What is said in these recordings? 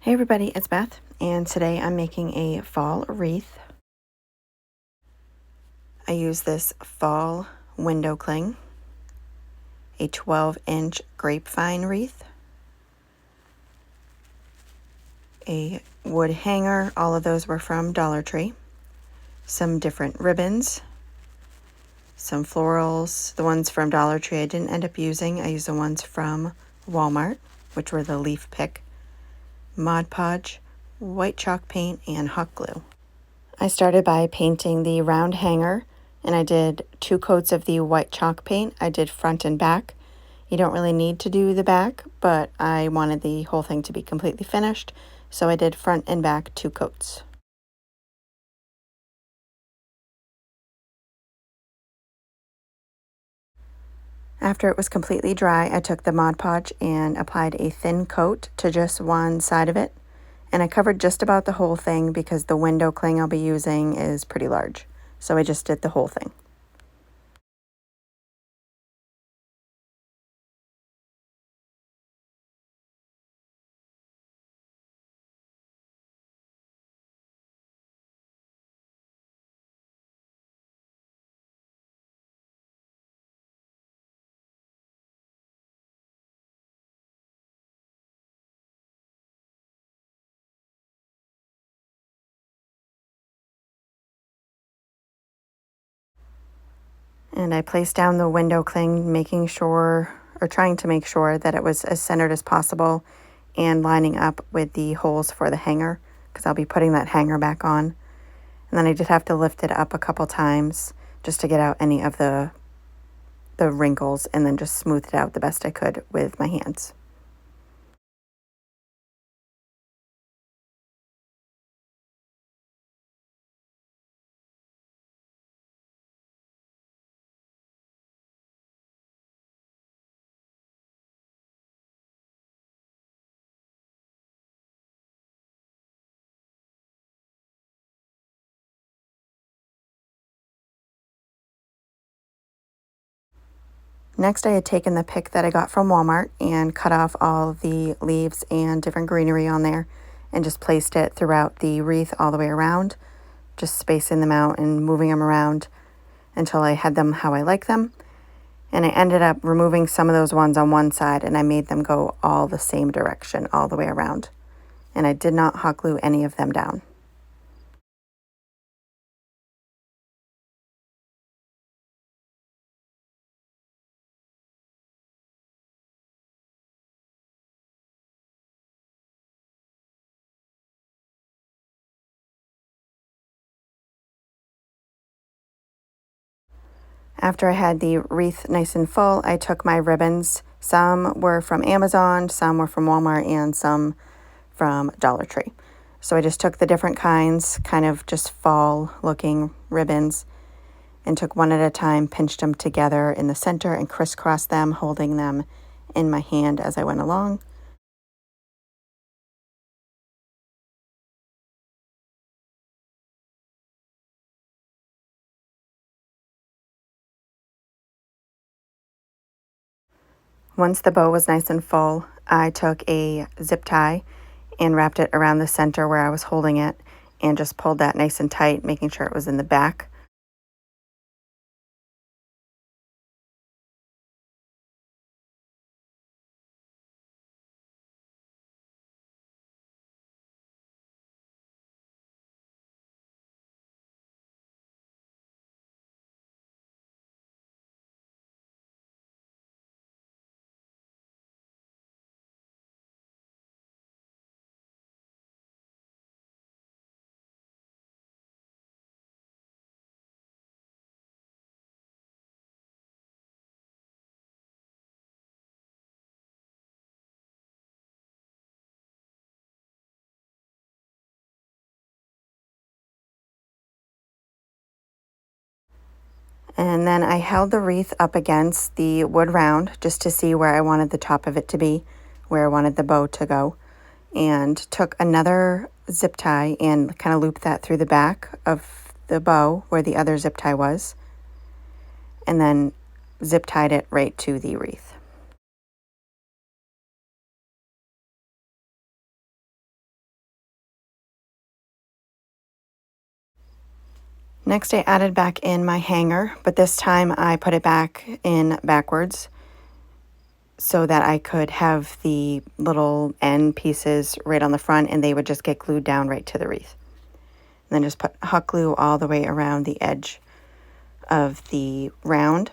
Hey everybody, it's Beth, and today I'm making a fall wreath. I use this fall window cling, a 12-inch grapevine wreath, a wood hanger, all of those were from Dollar Tree, some different ribbons, some florals. The ones from Dollar Tree I didn't end up using. I used the ones from Walmart, which were the leaf pick, Mod Podge, white chalk paint, and hot glue. I started by painting the round hanger, and I did 2 coats of the white chalk paint. I did front and back. You don't really need to do the back, but I wanted the whole thing to be completely finished, so I did front and back 2 coats. After it was completely dry, I took the Mod Podge and applied a thin coat to just one side of it, and I covered just about the whole thing because the window cling I'll be using is pretty large, so I just did the whole thing. And I placed down the window cling, trying to make sure that it was as centered as possible and lining up with the holes for the hanger, because I'll be putting that hanger back on. And then I did have to lift it up a couple times just to get out any of the wrinkles, and then just smooth it out the best I could with my hands. Next, I had taken the pick that I got from Walmart and cut off all the leaves and different greenery on there and just placed it throughout the wreath all the way around, just spacing them out and moving them around until I had them how I like them. And I ended up removing some of those ones on one side, and I made them go all the same direction all the way around. And I did not hot glue any of them down. After I had the wreath nice and full, I took my ribbons. Some were from Amazon, some were from Walmart, and some from Dollar Tree. So I just took the different kinds, kind of just fall looking ribbons, and took one at a time, pinched them together in the center and crisscrossed them, holding them in my hand as I went along. Once the bow was nice and full, I took a zip tie and wrapped it around the center where I was holding it and just pulled that nice and tight, making sure it was in the back. And then I held the wreath up against the wood round just to see where I wanted the top of it to be, where I wanted the bow to go, and took another zip tie and kind of looped that through the back of the bow where the other zip tie was, and then zip tied it right to the wreath. Next, I added back in my hanger, but this time I put it back in backwards so that I could have the little end pieces right on the front and they would just get glued down right to the wreath. And then just put hot glue all the way around the edge of the round.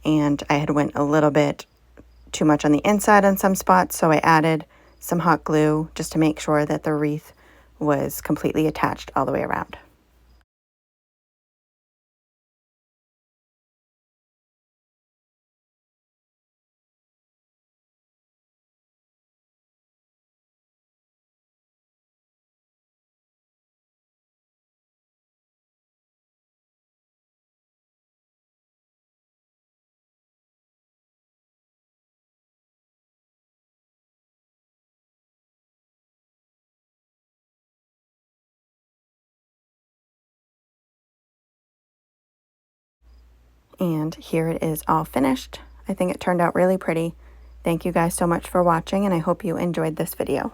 And I had went a little bit too much on the inside on some spots, so I added some hot glue just to make sure that the wreath was completely attached all the way around. And here it is all finished. I think it turned out really pretty. Thank you guys so much for watching, and I hope you enjoyed this video.